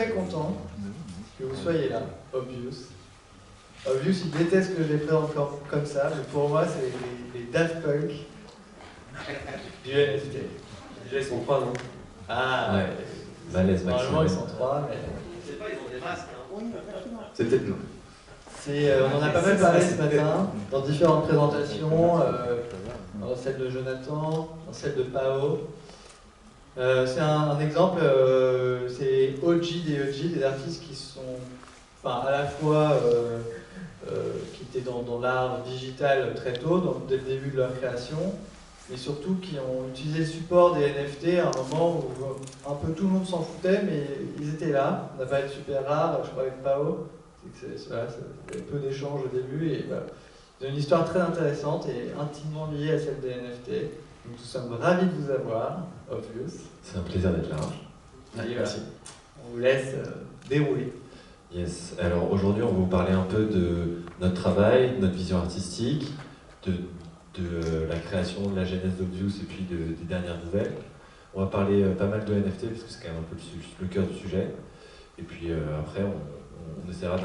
très content que vous soyez là, Obvious. Obvious, ils détestent que je les présente comme ça, mais pour moi, c'est les Daft Punk du NFT. Déjà, ils sont 3, non? Ah, ouais. Malaise normalement, maximum. ils sont 3, mais... Je sais pas, ils ont des masques. C'est peut-être nous. On en a pas mal parlé ce matin, dans différentes présentations, dans celle de Jonathan, dans celle de Pao. C'est un exemple, c'est OG, des artistes qui sont à la fois qui étaient dans l'art digital très tôt, dès le début de leur création, mais surtout qui ont utilisé le support des NFT à un moment où un peu tout le monde s'en foutait, mais ils étaient là. On n'a pas été super rare, je crois, avec Pao. Voilà, il y avait peu d'échanges au début, et voilà. C'est une histoire très intéressante et intimement liée à celle des NFT. Donc nous sommes ravis de vous avoir, Obvious. C'est un plaisir d'être là. Allez, merci. On vous laisse dérouler. Yes. Alors aujourd'hui, on va vous parler un peu de notre travail, de notre vision artistique, de la création, de la genèse d'Obvious et puis des dernières nouvelles. On va parler pas mal de NFT parce que c'est quand même un peu le cœur du sujet. Et puis après, on essaiera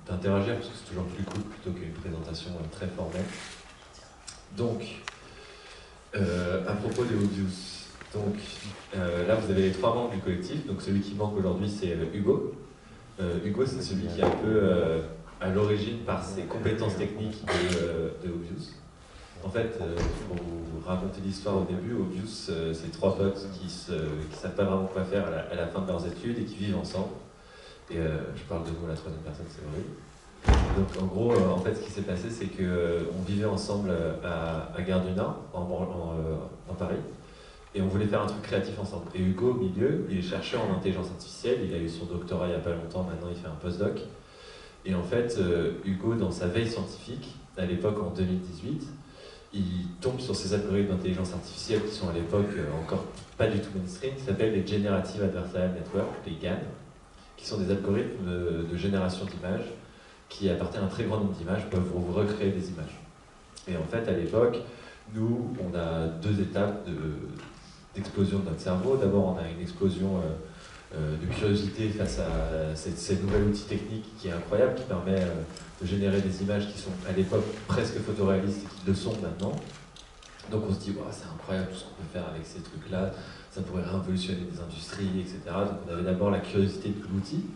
d'interagir parce que c'est toujours plus cool plutôt qu'une présentation très formelle. Donc, à propos de Obvious, donc là vous avez les 3 membres du collectif. Donc celui qui manque aujourd'hui c'est Hugo. Hugo c'est celui qui est un peu à l'origine par ses compétences techniques de Obvious. En fait, pour vous raconter l'histoire au début, Obvious c'est 3 potes qui savent pas vraiment quoi faire à la fin de leurs études et qui vivent ensemble. Et je parle de nous à la 3e personne, c'est horrible. Donc en gros, en fait, ce qui s'est passé, c'est qu'on vivait ensemble à Gare du Nord, en Paris, et on voulait faire un truc créatif ensemble. Et Hugo, au milieu, il est chercheur en intelligence artificielle, il a eu son doctorat il n'y a pas longtemps, maintenant il fait un postdoc. Et en fait, Hugo, dans sa veille scientifique, à l'époque en 2018, il tombe sur ces algorithmes d'intelligence artificielle qui sont à l'époque encore pas du tout mainstream, qui s'appellent les Generative Adversarial Network, les GAN, qui sont des algorithmes de génération d'images qui, à partir d'un très grand nombre d'images, peuvent vous recréer des images. Et en fait, à l'époque, nous, on a 2 étapes d'explosion de notre cerveau. D'abord, on a une explosion de curiosité face à ces nouveaux outils techniques qui est incroyable, qui permet de générer des images qui sont à l'époque presque photoréalistes et qui le sont maintenant. Donc on se dit, wow, c'est incroyable tout ce qu'on peut faire avec ces trucs-là, ça pourrait révolutionner des industries, etc. Donc on avait d'abord la curiosité de l'outil,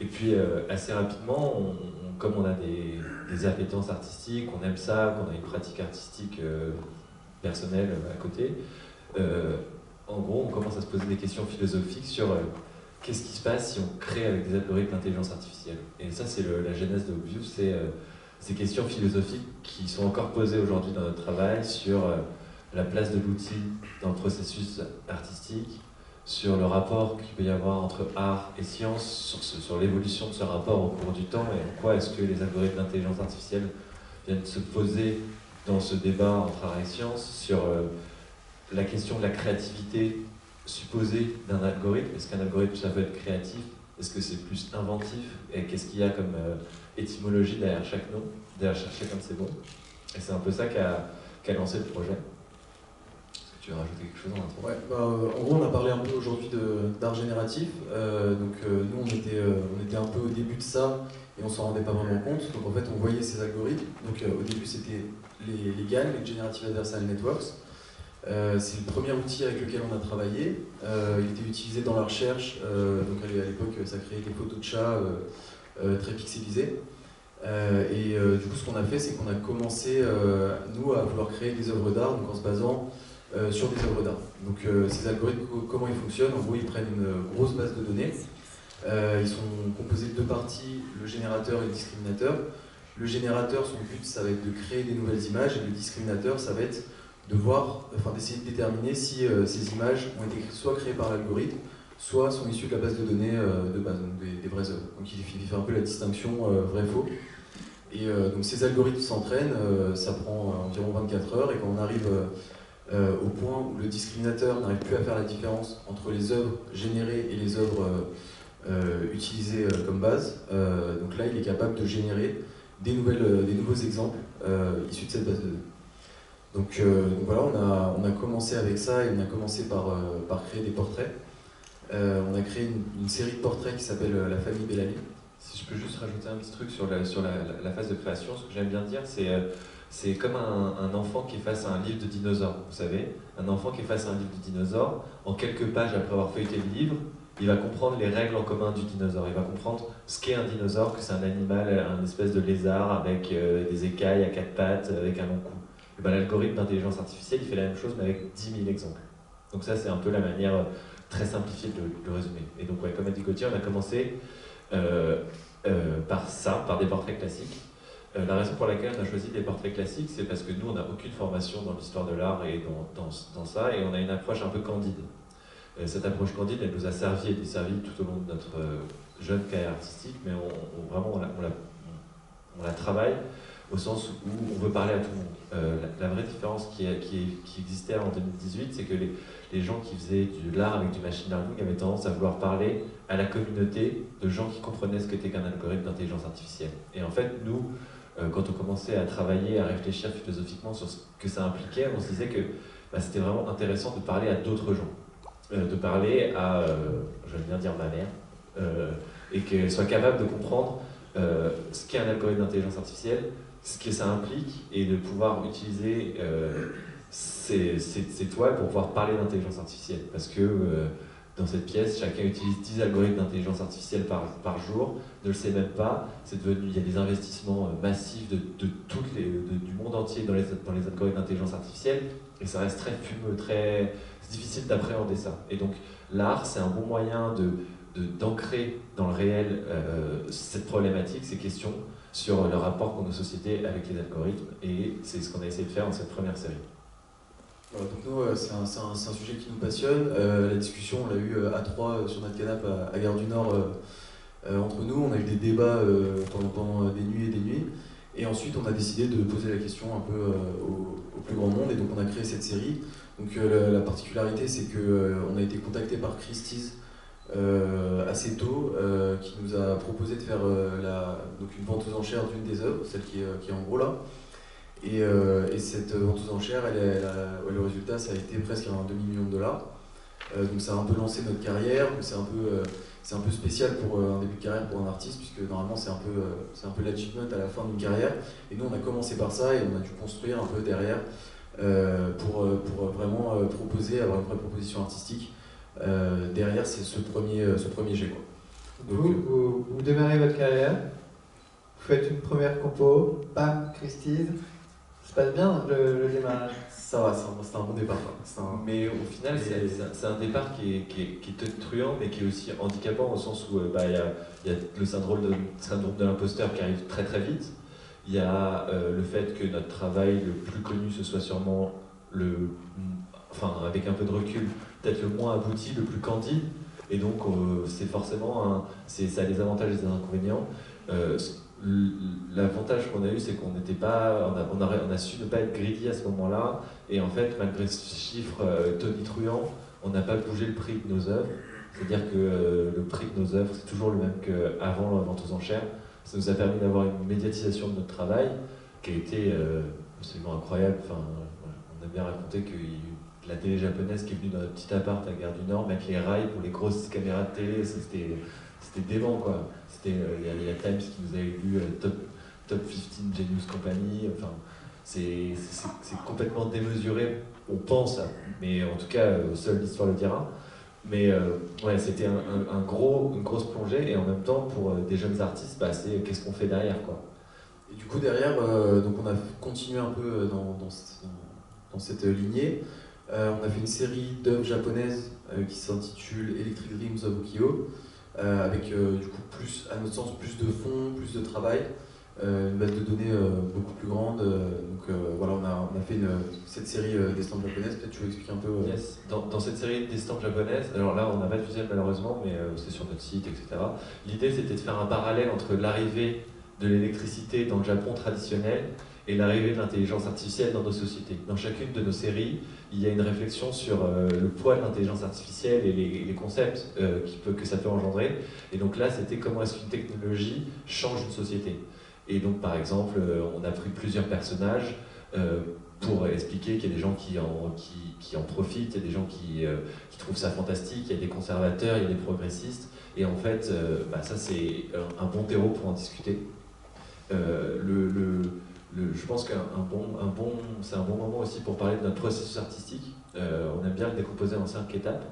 et puis assez rapidement, comme on a des appétences artistiques, on aime ça, qu'on a une pratique artistique personnelle à côté, en gros on commence à se poser des questions philosophiques sur qu'est-ce qui se passe si on crée avec des algorithmes d'intelligence artificielle. Et ça c'est la genèse de Obvious, c'est ces questions philosophiques qui sont encore posées aujourd'hui dans notre travail sur la place de l'outil dans le processus artistique, sur le rapport qu'il peut y avoir entre art et science, sur l'évolution de ce rapport au cours du temps, et en quoi est-ce que les algorithmes d'intelligence artificielle viennent se poser dans ce débat entre art et science, sur la question de la créativité supposée d'un algorithme. Est-ce qu'un algorithme ça peut être créatif? Est-ce que c'est plus inventif? Et qu'est-ce qu'il y a comme étymologie derrière chaque nom, derrière chacun de ces mots? Et c'est un peu ça qu'a lancé le projet. Est-ce que tu veux rajouter quelque chose en intro? Ouais, en gros, on a parlé un peu aujourd'hui d'art génératif. Nous, on était un peu au début de ça et on s'en rendait pas vraiment compte. Donc en fait, on voyait ces algorithmes. Donc au début, c'était les GAN, les Generative Adversarial Networks. C'est le premier outil avec lequel on a travaillé. Il était utilisé dans la recherche. Donc à l'époque, ça créait des photos de chats très pixelisées. Du coup, ce qu'on a fait, c'est qu'on a commencé, nous, à vouloir créer des œuvres d'art, donc en se basant sur des œuvres d'art. Donc ces algorithmes, comment ils fonctionnent? En gros, ils prennent une grosse base de données. Ils sont composés de 2 parties, le générateur et le discriminateur. Le générateur, son but, ça va être de créer des nouvelles images, et le discriminateur, ça va être d'essayer de déterminer si ces images ont été soit créées par l'algorithme, soit sont issues de la base de données de base, donc des vraies œuvres. Donc il fait un peu la distinction vrai-faux. Et donc ces algorithmes s'entraînent, ça prend environ 24 heures, et quand on arrive au point où le discriminateur n'arrive plus à faire la différence entre les œuvres générées et les œuvres utilisées comme base, donc là il est capable de générer des nouveaux exemples issus de cette base de données. Donc voilà, on a commencé avec ça, et on a commencé par créer des portraits. On a créé une série de portraits qui s'appelle La famille Bellali. Si je peux juste rajouter un petit truc sur la phase de création, ce que j'aime bien dire, c'est comme un enfant qui est face à un livre de dinosaures, vous savez. Un enfant qui est face à un livre de dinosaures, en quelques pages après avoir feuilleté le livre, il va comprendre les règles en commun du dinosaure. Il va comprendre ce qu'est un dinosaure, que c'est un animal, un espèce de lézard avec des écailles à quatre pattes, avec un long cou. Et ben, l'algorithme d'intelligence artificielle, il fait la même chose, mais avec 10 000 exemples. Donc ça, c'est un peu la manière très simplifiée de le résumer. Et donc, ouais, comme a dit Gauthier, on a commencé par des portraits classiques. La raison pour laquelle on a choisi des portraits classiques, c'est parce que nous, on n'a aucune formation dans l'histoire de l'art et dans ça, et on a une approche un peu candide. Cette approche candide, elle nous a servi et desservi tout au long de notre jeune carrière artistique, mais vraiment, on la travaille au sens où on veut parler à tout le monde. La vraie différence qui existait en 2018, c'est que les gens qui faisaient de l'art avec du machine learning avaient tendance à vouloir parler à la communauté de gens qui comprenaient ce qu'était qu'un algorithme d'intelligence artificielle. Et en fait, nous, quand on commençait à travailler, à réfléchir philosophiquement sur ce que ça impliquait, on se disait que c'était vraiment intéressant de parler à d'autres gens. De parler à, je vais bien dire ma mère, et qu'elle soit capable de comprendre ce qu'est un algorithme d'intelligence artificielle, ce que ça implique, et de pouvoir utiliser ces toiles pour pouvoir parler d'intelligence artificielle. Parce que dans cette pièce, chacun utilise 10 algorithmes d'intelligence artificielle par jour, ne le sait même pas, il y a des investissements massifs du monde entier dans les algorithmes d'intelligence artificielle, et ça reste très fumeux, c'est difficile d'appréhender ça. Et donc l'art, c'est un bon moyen d'ancrer dans le réel cette problématique, ces questions sur le rapport qu'ont nos sociétés avec les algorithmes, et c'est ce qu'on a essayé de faire dans cette première série. Voilà, donc nous, c'est un sujet qui nous passionne. La discussion, on l'a eu à trois sur notre canapé à Gare du Nord entre nous. On a eu des débats pendant des nuits et des nuits. Et ensuite, on a décidé de poser la question un peu au plus grand nombre, et donc on a créé cette série. Donc la particularité, c'est qu'on a été contacté par Christie's assez tôt, qui nous a proposé de faire donc une vente aux enchères d'une des œuvres, celle qui est en gros là. Et cette vente aux enchères, le résultat, ça a été presque $1 demi-million. Donc ça a un peu lancé notre carrière. C'est un peu spécial pour un début de carrière pour un artiste, puisque normalement c'est un peu l'achievement à la fin d'une carrière. Et nous, on a commencé par ça et on a dû construire un peu derrière pour vraiment avoir une vraie proposition artistique. Derrière, c'est ce premier jet, quoi. Donc, vous démarrez votre carrière, vous faites une première compo, bam, Christie's. Ça se passe bien le démarrage. Ça va, c'est un bon départ. Mais au final, c'est un départ qui est tonitruant, mais qui est aussi handicapant au sens où il y a le syndrome de l'imposteur qui arrive très très vite. Il y a le fait que notre travail le plus connu, ce soit sûrement avec un peu de recul, peut-être le moins abouti, le plus candide. Et donc, c'est forcément ça a des avantages et des inconvénients. L'avantage qu'on a eu, c'est qu'on a su ne pas être greedy à ce moment-là, et en fait, malgré ce chiffre tonitruant, on n'a pas bougé le prix de nos œuvres. C'est-à-dire que le prix de nos œuvres, c'est toujours le même qu'avant la vente aux enchères. Ça nous a permis d'avoir une médiatisation de notre travail qui a été absolument incroyable. On a bien raconté qu'il y a eu la télé japonaise qui est venue dans notre petit appart à Gare du Nord mettre les rails pour les grosses caméras de télé. C'était dément, quoi. Il y a Times qui nous a élu top 15 Genius Company. Enfin, c'est complètement démesuré, on pense, mais en tout cas, seule l'histoire le dira. Mais ouais, c'était une grosse plongée, et en même temps, pour des jeunes artistes, c'est qu'est-ce qu'on fait derrière, quoi. Et du coup, derrière, donc on a continué un peu dans cette lignée. On a fait une série d'œuvres japonaises qui s'intitule Electric Dreams of Ukiyo, avec du coup à notre sens plus de fonds, plus de travail, une base de données beaucoup plus grande. Voilà, on a fait cette série d'estampes japonaises. Peut-être tu veux expliquer un peu. Yes. Dans cette série d'estampes japonaises, alors là on n'a pas de visuel malheureusement, mais c'est sur notre site, etc. L'idée c'était de faire un parallèle entre l'arrivée de l'électricité dans le Japon traditionnel et l'arrivée de l'intelligence artificielle dans nos sociétés. Dans chacune de nos séries, il y a une réflexion sur le poids de l'intelligence artificielle et les concepts que ça peut engendrer. Et donc là, c'était comment est-ce qu'une technologie change une société. Et donc par exemple, on a pris plusieurs personnages pour expliquer qu'il y a des gens qui en profitent, il y a des gens qui trouvent ça fantastique, il y a des conservateurs, il y a des progressistes, et en fait, ça c'est un bon terreau pour en discuter. Je pense qu'un c'est un bon moment aussi pour parler de notre processus artistique. On aime bien le décomposer en 5 étapes.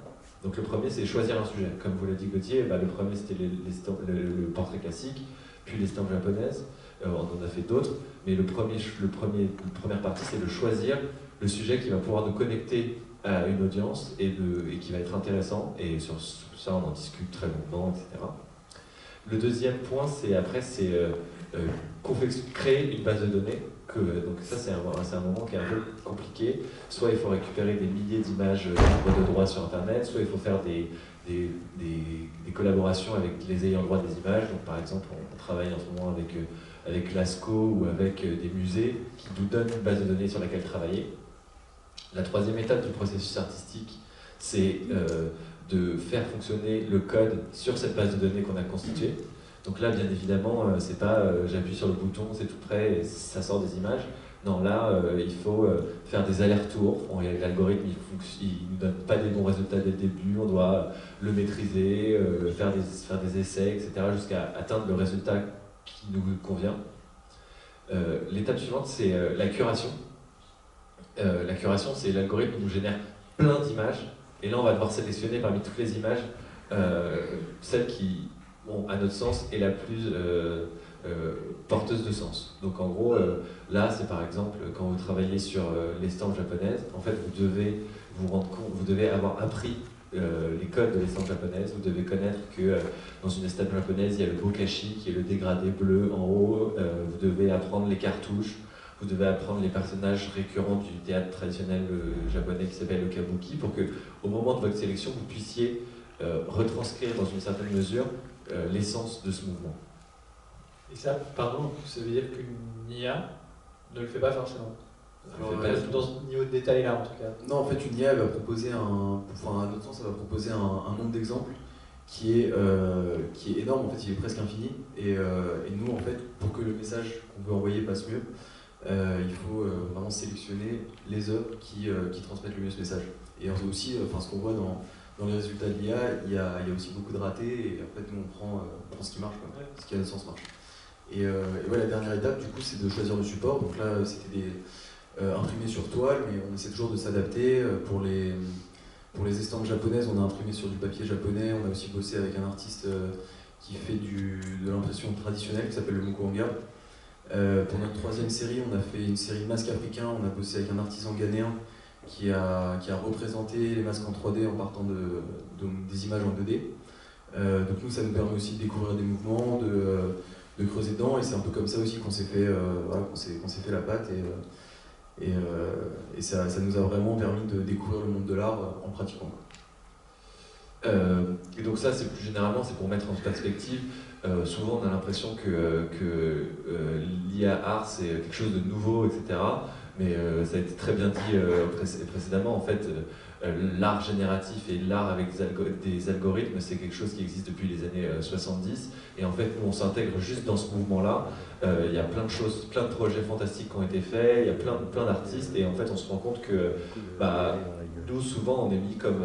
Donc le premier, c'est choisir un sujet. Comme vous l'a dit Gauthier, le premier c'était le portrait classique, puis l'estampes japonaises. On en a fait d'autres, mais la première partie, c'est de choisir le sujet qui va pouvoir nous connecter à une audience et qui va être intéressant. Et sur ça, on en discute très longuement, etc. Le deuxième point, c'est créer une base de données. Donc ça, c'est un moment qui est un peu compliqué. Soit il faut récupérer des milliers d'images libres de droit sur Internet, soit il faut faire des collaborations avec les ayants droit des images. Donc par exemple, on travaille en ce moment avec l'ASCO ou avec des musées qui nous donnent une base de données sur laquelle travailler. La troisième étape du processus artistique, c'est de faire fonctionner le code sur cette base de données qu'on a constituée. Donc là, bien évidemment, c'est pas j'appuie sur le bouton, c'est tout prêt et ça sort des images. Non, là, il faut faire des allers-retours. L'algorithme, il ne nous donne pas des bons résultats dès le début. On doit le maîtriser, faire des essais, etc., jusqu'à atteindre le résultat qui nous convient. L'étape suivante, c'est la curation. La curation, c'est l'algorithme qui nous génère plein d'images. Et là, on va devoir sélectionner parmi toutes les images celle qui, à notre sens, est la plus porteuse de sens. Donc en gros, là, c'est par exemple quand vous travaillez sur l'estampe japonaise, en fait, vous devez vous rendre compte, vous devez avoir appris les codes de l'estampe japonaise, vous devez connaître que dans une estampe japonaise, il y a le bokashi qui est le dégradé bleu en haut, vous devez apprendre les cartouches, vous devez apprendre les personnages récurrents du théâtre traditionnel japonais qui s'appelle le kabuki, pour que au moment de votre sélection, vous puissiez retranscrire dans une certaine mesure l'essence de ce mouvement. Et ça, pardon, ça veut dire qu'une IA ne le fait pas forcément. Dans ce niveau de détail là en tout cas. Non, en fait, une IA va proposer à notre sens, elle va proposer un nombre d'exemples qui est énorme, en fait, il est presque infini. Et nous, en fait, pour que le message qu'on veut envoyer passe mieux, il faut vraiment sélectionner les œuvres qui transmettent le mieux ce message. Et aussi, ce qu'on voit dans les résultats de l'IA, il y a aussi beaucoup de ratés, et en fait, nous, on prend ce qui marche, quoi, ce qui a le sens marche. Et ouais, la dernière étape, du coup, c'est de choisir le support. Donc là, c'était imprimé sur toile, mais on essaie toujours de s'adapter. Pour les estampes japonaises, on a imprimé sur du papier japonais. On a aussi bossé avec un artiste qui fait de l'impression traditionnelle, qui s'appelle le Mukuhanga. Pour notre troisième série, on a fait une série de masques africains. On a bossé avec un artisan ghanéen qui a représenté les masques en 3D en partant des images en 2D. Donc nous, ça nous permet aussi de découvrir des mouvements, de creuser dedans, et c'est un peu comme ça aussi qu'on s'est fait, qu'on s'est fait la patte, et ça nous a vraiment permis de découvrir le monde de l'art en pratiquant. Et donc ça, c'est plus généralement, c'est pour mettre en perspective. Souvent, on a l'impression que l'IA art, c'est quelque chose de nouveau, etc. Mais ça a été très bien dit précédemment. En fait, l'art génératif et l'art avec des algorithmes, c'est quelque chose qui existe depuis les années 70. Et en fait, nous, on s'intègre juste dans ce mouvement-là. Il y a plein de choses, plein de projets fantastiques qui ont été faits, il y a plein d'artistes, et en fait, on se rend compte que nous, souvent, on est mis comme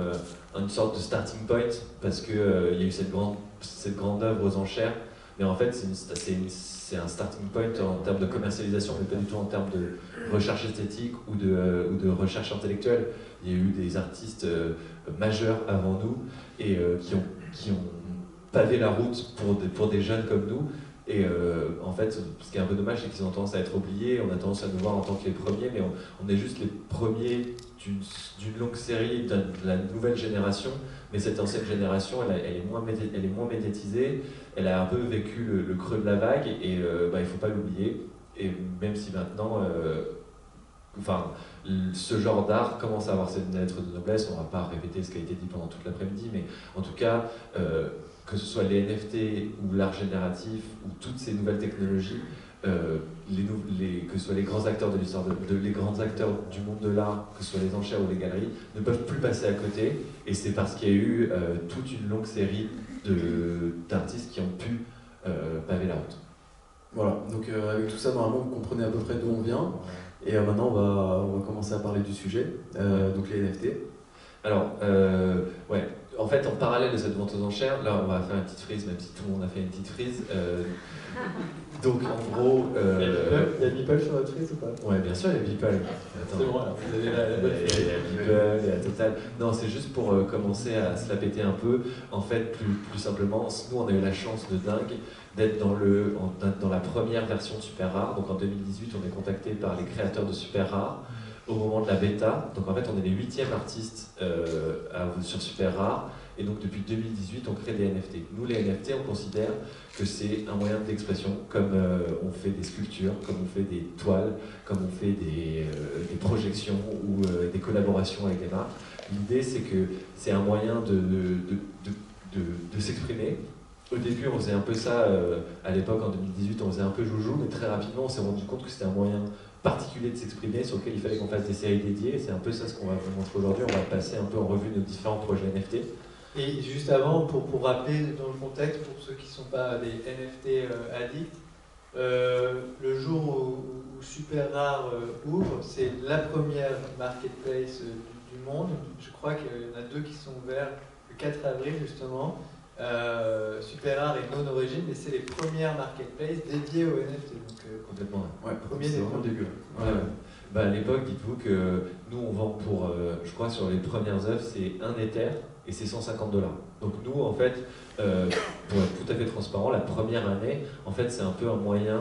une sorte de starting point, parce qu'il y a eu cette grande œuvre aux enchères. Mais en fait, c'est un starting point en termes de commercialisation, mais pas du tout en termes de recherche esthétique ou de recherche intellectuelle. Il y a eu des artistes majeurs avant nous et qui ont pavé la route pour des jeunes comme nous. Et en fait, ce qui est un peu dommage, c'est qu'ils ont tendance à être oubliés. On a tendance à nous voir en tant que les premiers, mais on est juste les premiers d'une longue série de la nouvelle génération. Mais cette ancienne génération, elle est moins médiatisée. Elle a un peu vécu le creux de la vague, et il ne faut pas l'oublier. Et même si maintenant, ce genre d'art commence à avoir cette lettre de noblesse, on ne va pas répéter ce qui a été dit pendant toute l'après-midi, mais en tout cas, que ce soit les NFT ou l'art génératif ou toutes ces nouvelles technologies, que ce soit les grands acteurs de l'histoire, les grands acteurs du monde de l'art, que ce soit les enchères ou les galeries, ne peuvent plus passer à côté. Et c'est parce qu'il y a eu toute une longue série d'artistes qui ont pu paver la route. Voilà, donc avec tout ça, normalement, vous comprenez à peu près d'où on vient. Et maintenant, on va commencer à parler du sujet, donc les NFT. Alors, ouais, en fait, en parallèle de cette vente aux enchères, là, on va faire une petite frise, même si tout le monde a fait une petite frise. Donc, en gros... Il y a Beeple sur votre frise ou pas? Ouais, bien sûr, il y a Beeple. Attends. C'est bon, alors vous avez la bonne Il y a Beeple, il y a Total. Non, c'est juste pour commencer à se la péter un peu. En fait, plus simplement, nous, on a eu la chance de dingue d'être dans la première version de Super Rare. Donc, en 2018, on est contacté par les créateurs de Super Rare au moment de la bêta. Donc, en fait, on est les 8e artistes sur Super Rare. Et donc, depuis 2018, on crée des NFT. Nous, les NFT, on considère que c'est un moyen d'expression, comme on fait des sculptures, comme on fait des toiles, comme on fait des projections ou des collaborations avec des marques. L'idée, c'est que c'est un moyen de s'exprimer. Au début, on faisait un peu ça, à l'époque, en 2018, on faisait un peu joujou, mais très rapidement, on s'est rendu compte que c'était un moyen particulier de s'exprimer, sur lequel il fallait qu'on fasse des séries dédiées. Et c'est un peu ça ce qu'on va vous montrer aujourd'hui. On va passer un peu en revue nos différents projets NFT. Et juste avant, pour rappeler dans le contexte, pour ceux qui ne sont pas des NFT addicts, le jour où Super Rare ouvre, c'est la première marketplace du monde. Je crois qu'il y en a 2 qui sont ouverts le 4 avril justement. Super Rare et Non Origin, mais c'est les premières marketplaces dédiées aux NFT. Donc, Complètement. Ouais, premier c'est des vraiment le début. Ouais. Bah, à l'époque, dites-vous que nous, on vend pour, je crois, sur les premières œuvres, c'est 1 Ether et c'est $150. Donc nous, en fait, pour être tout à fait transparent, la première année, en fait, c'est un peu un moyen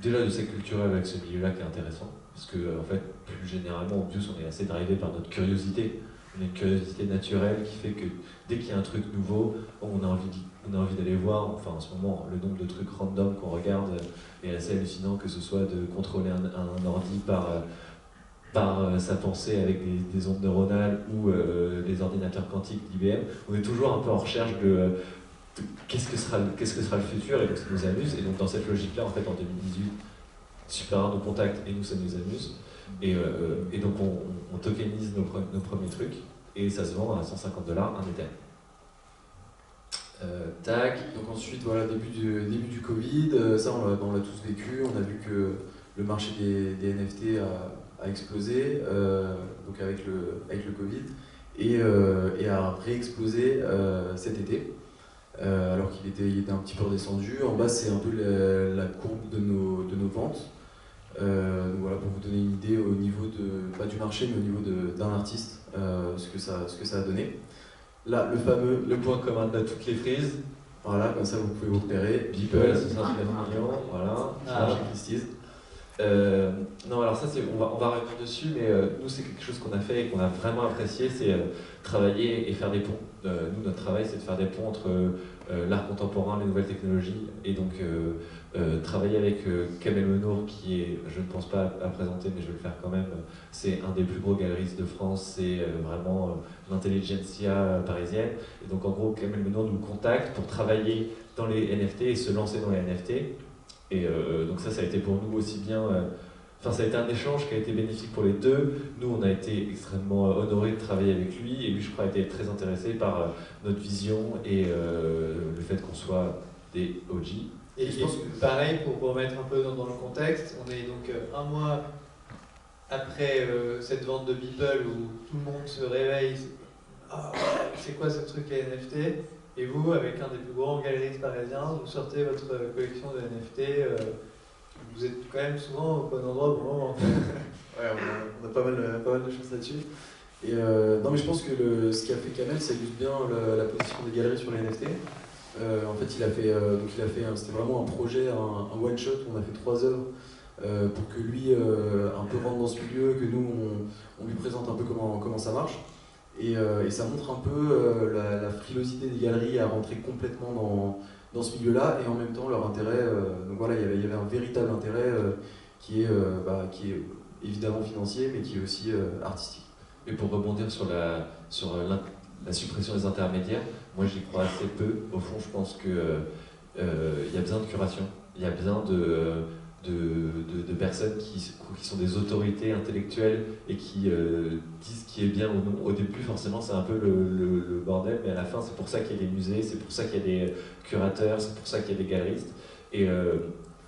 déjà de s'acculturer avec ce milieu-là qui est intéressant. Parce que, en fait, plus généralement, en plus, on est assez drivé par notre curiosité. On a une curiosité naturelle qui fait que dès qu'il y a un truc nouveau, on a envie d'aller voir. Enfin, en ce moment, le nombre de trucs random qu'on regarde est assez hallucinant, que ce soit de contrôler un ordi par sa pensée avec des ondes neuronales ou les ordinateurs quantiques d'IBM. On est toujours un peu en recherche de qu'est-ce que sera le futur, et donc ça nous amuse. Et donc dans cette logique-là, en fait, en 2018, Super Rare nous contacte et nous, ça nous amuse. Et donc on tokenise nos premiers trucs et ça se vend à $150 un Ether. Tac, donc ensuite, voilà, début du Covid, ça on l'a tous vécu, on a vu que le marché des NFT a explosé donc avec le Covid et a réexplosé cet été. Alors qu'il était un petit peu redescendu. En bas, c'est un peu la courbe de nos ventes. Donc voilà, pour vous donner une idée au niveau pas du marché, mais au niveau d'un artiste, ce que ça a donné. Là, Le point commun de toutes les frises. Voilà, comme ça vous pouvez vous repérer. Beeple, 69 millions, voilà. Chez Christie's. Non, alors ça, on va revenir dessus, mais nous, c'est quelque chose qu'on a fait et qu'on a vraiment apprécié, c'est travailler et faire des ponts. Nous, notre travail, c'est de faire des ponts entre l'art contemporain, les nouvelles technologies, et donc travailler avec Kamel Menour, qui est, je ne pense pas à présenter, mais je vais le faire quand même, c'est un des plus gros galeristes de France, c'est vraiment l'intelligentsia parisienne. Et donc, en gros, Kamel Menour nous contacte pour travailler dans les NFT et se lancer dans les NFT. Et donc ça a été pour nous aussi bien... Enfin, ça a été un échange qui a été bénéfique pour les deux. Nous, on a été extrêmement honorés de travailler avec lui, et lui, je crois, a été très intéressé par notre vision et le fait qu'on soit des OG. Et je pense que pareil, pour remettre un peu dans le contexte, on est donc un mois après cette vente de Beeple où tout le monde se réveille, c'est quoi ce truc les NFT? Et vous, avec un des plus grands galeristes parisiens, vous sortez votre collection de NFT, vous êtes quand même souvent au bon endroit au bon moment. Ouais, on a pas mal de choses là-dessus. Et non, mais je pense que ce qu'a fait Kamel, ça illustre bien la position des galeries sur les NFT. En fait, c'était vraiment un projet, un one-shot où on a fait 3 œuvres pour que lui un peu rentre dans ce milieu, que nous on lui présente un peu comment ça marche. Et ça montre un peu la frilosité des galeries à rentrer complètement dans ce milieu-là, et en même temps leur intérêt. Donc voilà, il y avait un véritable intérêt qui est évidemment financier, mais qui est aussi artistique. Et pour rebondir sur la suppression des intermédiaires, moi j'y crois assez peu. Au fond, je pense qu'il y a besoin de curation, il y a besoin de personnes qui sont des autorités intellectuelles et qui disent ce qui est bien ou non. Au début, forcément, c'est un peu le bordel, mais à la fin, c'est pour ça qu'il y a des musées, c'est pour ça qu'il y a des curateurs, c'est pour ça qu'il y a des galeristes. Et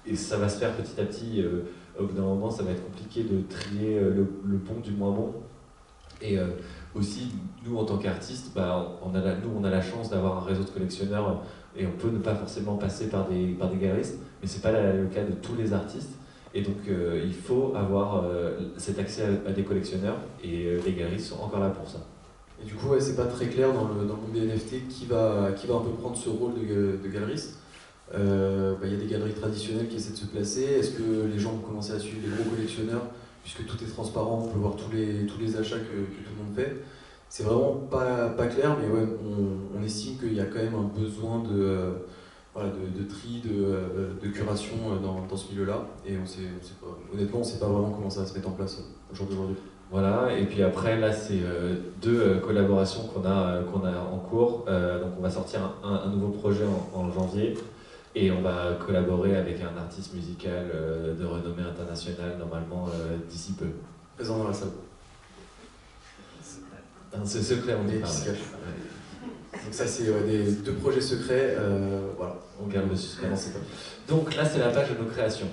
et ça va se faire petit à petit. Au bout d'un moment, ça va être compliqué de trier le bon du moins bon. Et aussi, nous en tant qu'artistes, on a la chance d'avoir un réseau de collectionneurs et on peut ne pas forcément passer par des galeristes, mais c'est pas le cas de tous les artistes. Et donc il faut avoir cet accès à des collectionneurs et les galeristes sont encore là pour ça. Et du coup, ouais, c'est pas très clair dans le monde des NFT qui va un peu prendre ce rôle de galeriste. Il y a des galeries traditionnelles qui essaient de se placer. Est-ce que les gens vont commencer à suivre les gros collectionneurs, puisque tout est transparent, on peut voir tous les achats que tout le monde fait? C'est vraiment pas clair, mais ouais, on estime qu'il y a quand même un besoin de tri, de curation dans ce milieu-là. Et honnêtement, on ne sait pas vraiment comment ça va se mettre en place au jour d'aujourd'hui. Voilà, et puis après, là, c'est deux collaborations qu'on a en cours. Donc, on va sortir un nouveau projet en janvier et on va collaborer avec un artiste musical de renommée internationale, normalement, d'ici peu. Présent dans la salle. C'est secret, on dit pas. Donc ça, c'est des deux projets secrets. Voilà. On garde le suspense. Donc là, c'est la page de nos créations.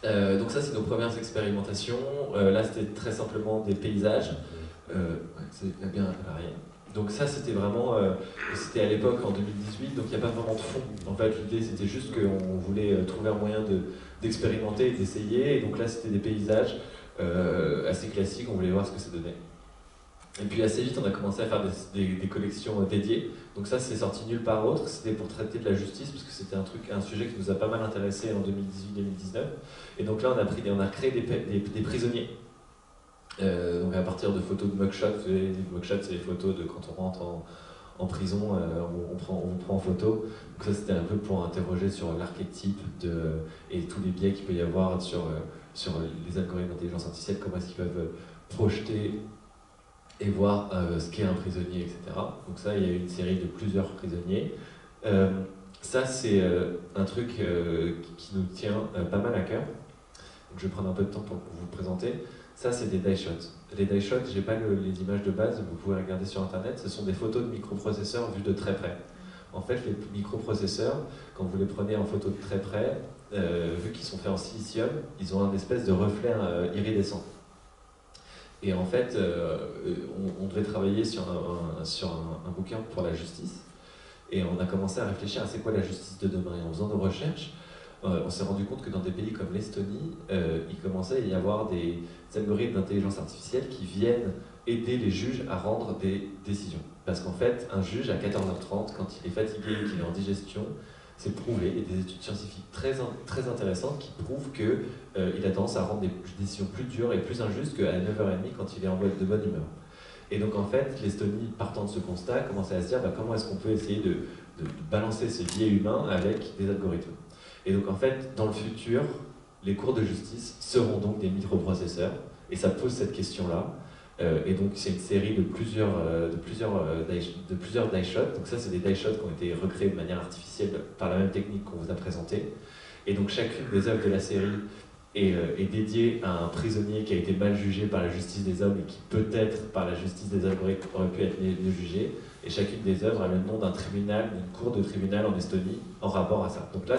Donc ça, c'est nos premières expérimentations. Là, c'était très simplement des paysages. C'est bien à l'arrière. Donc ça, c'était vraiment... c'était à l'époque, en 2018, donc il n'y a pas vraiment de fond. En fait, l'idée, c'était juste qu'on voulait trouver un moyen d'expérimenter et d'essayer. Et donc là, c'était des paysages assez classiques. On voulait voir ce que ça donnait. Et puis assez vite, on a commencé à faire des collections dédiées. Donc ça, c'est sorti nulle part autre. C'était pour traiter de la justice, parce que c'était un sujet qui nous a pas mal intéressé en 2018-2019. Et donc là, on a créé des prisonniers. Donc à partir de photos de mugshots. Les mugshots, c'est les photos de quand on rentre en prison, on prend en photo. Donc ça, c'était un peu pour interroger sur l'archétype et tous les biais qu'il peut y avoir sur les algorithmes d'intelligence artificielle, comment est-ce qu'ils peuvent projeter et voir ce qu'est un prisonnier, etc. Donc ça, il y a eu une série de plusieurs prisonniers. Ça, c'est un truc qui nous tient pas mal à cœur. Donc je vais prendre un peu de temps pour vous présenter. Ça, c'est des die shots. Les die shots, j'ai pas les images de base, vous pouvez regarder sur internet, ce sont des photos de microprocesseurs vues de très près. En fait, les microprocesseurs, quand vous les prenez en photo de très près, vu qu'ils sont faits en silicium, ils ont un espèce de reflet iridescent. Et en fait, on devait travailler sur un bouquin pour la justice, et on a commencé à réfléchir à c'est quoi la justice de demain. Et en faisant nos recherches, on s'est rendu compte que dans des pays comme l'Estonie, il commençait à y avoir des algorithmes d'intelligence artificielle qui viennent aider les juges à rendre des décisions. Parce qu'en fait, un juge à 14h30, quand il est fatigué et qu'il est en digestion, c'est prouvé, il y a des études scientifiques très intéressantes qui prouvent qu'il a tendance à rendre des décisions plus dures et plus injustes qu'à 9h30 quand il est de bonne humeur. Et donc en fait, l'Estonie, partant de ce constat, commençait à se dire comment est-ce qu'on peut essayer de balancer ces biais humains avec des algorithmes. Et donc en fait, dans le futur, les cours de justice seront donc des microprocesseurs, et ça pose cette question-là. Et donc c'est une série de plusieurs die shots. Donc ça, c'est des die shots qui ont été recréés de manière artificielle par la même technique qu'on vous a présentée. Et donc chacune des œuvres de la série est dédiée à un prisonnier qui a été mal jugé par la justice des hommes et qui peut-être par la justice des algorithmes aurait pu être mieux jugé. Et chacune des œuvres a le nom d'un tribunal, d'une cour de tribunal en Estonie en rapport à ça. Donc là,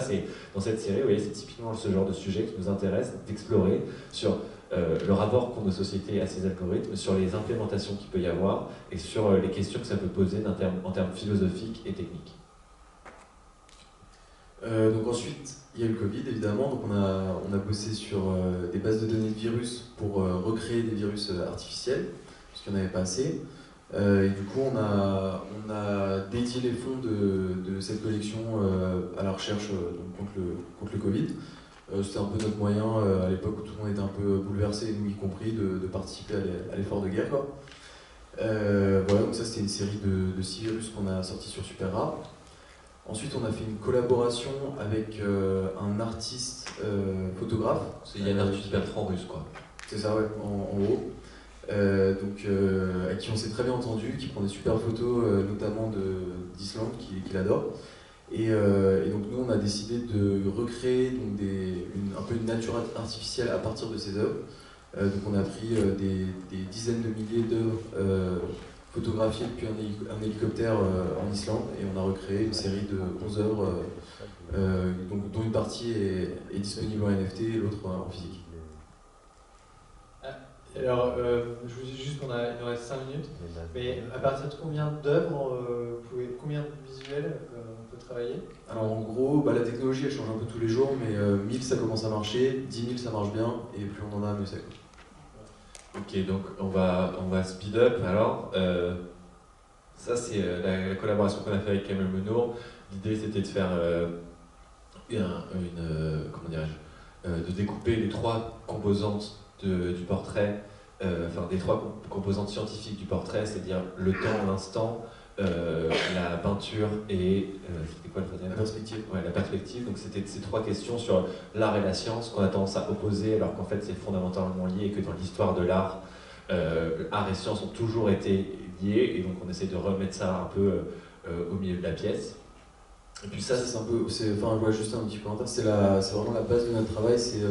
dans cette série, vous voyez, c'est typiquement ce genre de sujet qui nous intéresse d'explorer sur le rapport qu'ont nos sociétés à ces algorithmes, sur les implémentations qu'il peut y avoir et sur les questions que ça peut poser en termes philosophiques et techniques. Donc ensuite, il y a eu le Covid évidemment, donc on a bossé sur des bases de données de virus pour recréer des virus artificiels, puisqu'il n'y en avait pas assez. Et du coup, on a dédié les fonds de cette collection à la recherche contre le Covid. C'était un peu notre moyen à l'époque où tout le monde était un peu bouleversé, nous y compris, de participer à l'effort de guerre, quoi. Voilà, donc ça c'était une série de 6 virus qu'on a sortis sur Super Rare. Ensuite, on a fait une collaboration avec un artiste photographe. Il y a un artiste Bertrand russe, quoi. C'est ça, ouais, en haut. Avec qui on s'est très bien entendu, qui prend des super photos, notamment d'Islande, qu'il adore. Et donc nous, on a décidé de recréer donc un peu une nature artificielle à partir de ces œuvres. Donc on a pris des dizaines de milliers d'œuvres photographié depuis un hélicoptère en Islande, et on a recréé une série de 11 œuvres, dont une partie est disponible en NFT et l'autre en physique. Alors, je vous dis juste qu'il nous reste 5 minutes, mais à partir de combien d'œuvres, combien de visuels on peut travailler? Alors en gros, la technologie elle change un peu tous les jours, mais 1000 ça commence à marcher, 10 000 ça marche bien, et plus on en a, mieux c'est. Ok, donc on va speed up alors. Ça c'est la collaboration qu'on a fait avec Kamel Menour. L'idée c'était de faire comment dirais-je, de découper les 3 composantes du portrait, enfin des 3 composantes scientifiques du portrait, c'est-à-dire le temps, l'instant, la peinture et c'était quoi le troisième ? La perspective. Ouais, la perspective. Donc c'était ces 3 questions sur l'art et la science qu'on a tendance à opposer, alors qu'en fait c'est fondamentalement lié et que dans l'histoire de l'art, art et science ont toujours été liés, et donc on essaie de remettre ça un peu au milieu de la pièce. Et puis ça, c'est un peu, enfin je vois juste un petit commentaire, c'est vraiment la base de notre travail, c'est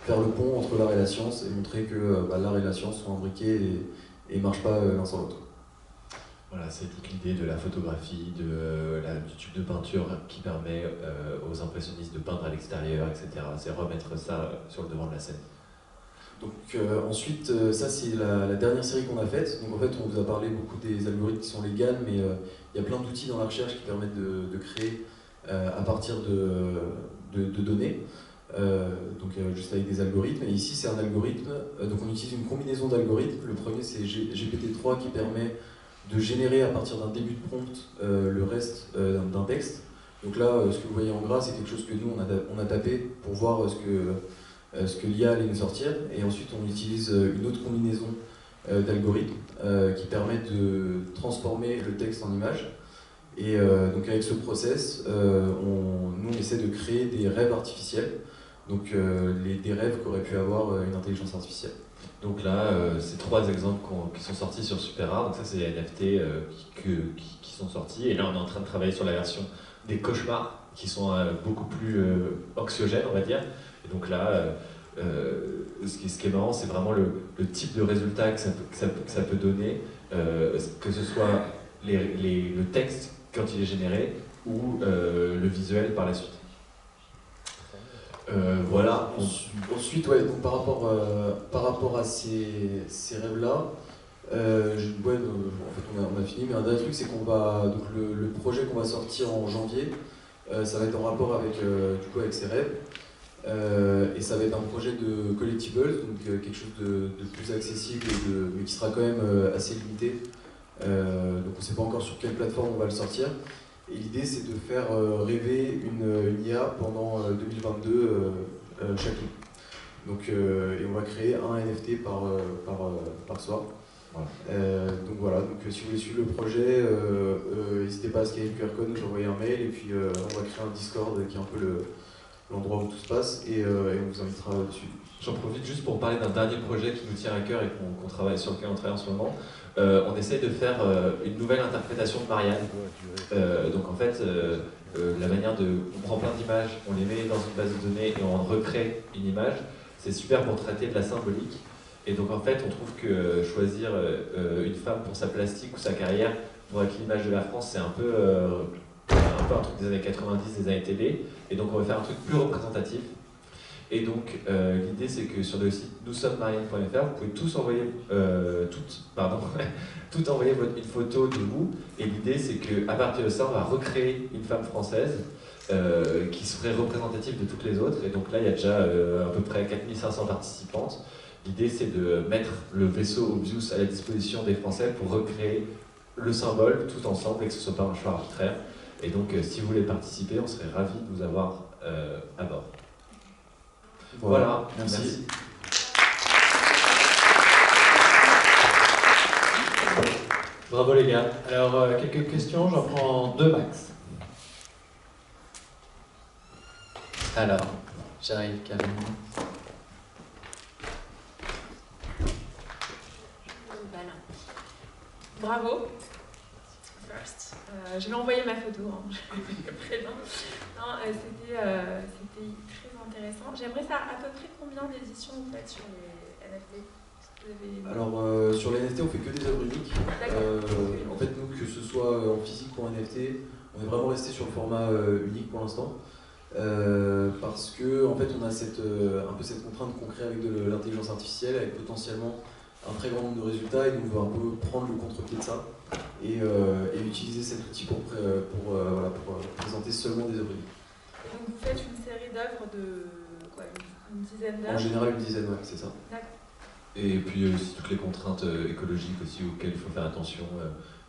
faire le pont entre l'art et la science et montrer que l'art et la science sont imbriqués et marchent pas l'un sans l'autre. Voilà, c'est toute l'idée de la photographie, du tube de peinture qui permet aux impressionnistes de peindre à l'extérieur, etc. C'est remettre ça sur le devant de la scène. Donc ensuite, ça c'est la dernière série qu'on a faite. Donc en fait, on vous a parlé beaucoup des algorithmes qui sont les GAN, mais il y a plein d'outils dans la recherche qui permettent de créer à partir de données. Donc juste avec des algorithmes. Et ici, c'est un algorithme. Donc on utilise une combinaison d'algorithmes. Le premier, c'est GPT-3 qui permet de générer à partir d'un début de prompt le reste d'un texte. Donc là, ce que vous voyez en gras, c'est quelque chose que nous, on a tapé pour voir ce que l'IA allait nous sortir, et ensuite on utilise une autre combinaison d'algorithmes qui permet de transformer le texte en image. Et donc avec ce process, nous on essaie de créer des rêves artificiels, donc des rêves qu'aurait pu avoir une intelligence artificielle. Donc là, c'est 3 exemples qui sont sortis sur Super Art. Donc ça, c'est les NFT qui sont sortis. Et là, on est en train de travailler sur la version des cauchemars, qui sont beaucoup plus anxiogènes, on va dire. Et donc là, ce qui est marrant, c'est vraiment le type de résultat que ça peut donner, que ce soit le texte quand il est généré ou le visuel par la suite. Voilà. Ensuite, ouais, donc par rapport à ces rêves-là, en fait on a fini, mais un dernier truc, c'est qu'on va, donc le projet qu'on va sortir en janvier, ça va être en rapport avec ces rêves, et ça va être un projet de collectibles, donc quelque chose de plus accessible, mais qui sera quand même assez limité. Donc on ne sait pas encore sur quelle plateforme on va le sortir. Et l'idée, c'est de faire rêver une IA pendant 2022 chacune. Donc, et on va créer un NFT par soir. Voilà. Donc voilà, donc, si vous voulez suivre le projet, n'hésitez pas à scanner le QR code, nous envoyer un mail, et puis on va créer un Discord qui est un peu l'endroit où tout se passe, et on vous invitera dessus. J'en profite juste pour parler d'un dernier projet qui nous tient à cœur et sur lequel on travaille en ce moment. On essaie de faire une nouvelle interprétation de Marianne. Donc en fait, la manière on prend plein d'images, on les met dans une base de données et on recrée une image. C'est super pour traiter de la symbolique. Et donc en fait, on trouve que choisir une femme pour sa plastique ou sa carrière pour être l'image de la France, c'est un peu un truc des années 90, des années télé. Et donc on va faire un truc plus représentatif. Et donc l'idée, c'est que sur le site noussommes-marianne.fr, vous pouvez tous envoyer envoyer une photo de vous. Et l'idée, c'est qu'à partir de ça, on va recréer une femme française qui serait représentative de toutes les autres. Et donc là, il y a déjà à peu près 4500 participantes. L'idée, c'est de mettre le vaisseau Obvious à la disposition des Français pour recréer le symbole tout ensemble et que ce ne soit pas un choix arbitraire. Et donc, si vous voulez participer, on serait ravis de vous avoir à bord. Voilà. Merci. Bravo les gars. Alors, quelques questions, j'en prends 2 max. Alors, j'arrive carrément. Bravo. First. Je vais envoyer ma photo. Après, non. C'était très intéressant. J'aimerais savoir à peu près combien d'éditions vous faites sur les NFT. Alors sur les NFT, NFT, on fait que des œuvres uniques. En fait, nous, que ce soit en physique ou en NFT, on est vraiment resté sur le format unique pour l'instant. Parce que en fait, on a un peu cette contrainte qu'on crée avec de l'intelligence artificielle, avec potentiellement un très grand nombre de résultats, et nous on veut un peu prendre le contre-pied de ça et utiliser cet outil pour présenter seulement des œuvres uniques. Donc vous faites une série d'œuvres de quoi, une dizaine d'œuvres? En général, une dizaine, ouais, c'est ça. D'accord. Et puis aussi toutes les contraintes écologiques aussi auxquelles il faut faire attention.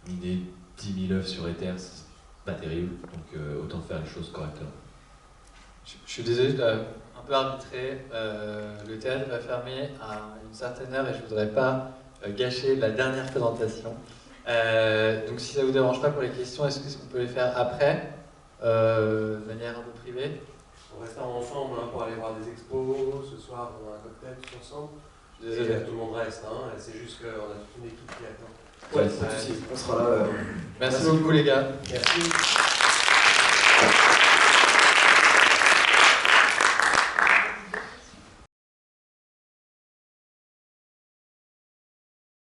Miner 10 000 œuvres sur Ether, c'est pas terrible, donc autant faire les choses correctement. Je suis désolé, je dois un peu arbitrer. Le théâtre va fermer à une certaine heure et je voudrais pas gâcher la dernière présentation. Donc si ça vous dérange pas pour les questions, est-ce qu'on peut les faire après, de manière un peu privée? On reste ensemble hein, pour aller voir des expos. Ce soir, on a un cocktail tous ensemble. Désolé. Et tout le monde reste. Hein. C'est juste qu'on a toute une équipe qui attend. Ouais, pas de souci, on sera là. Merci beaucoup les gars. Merci.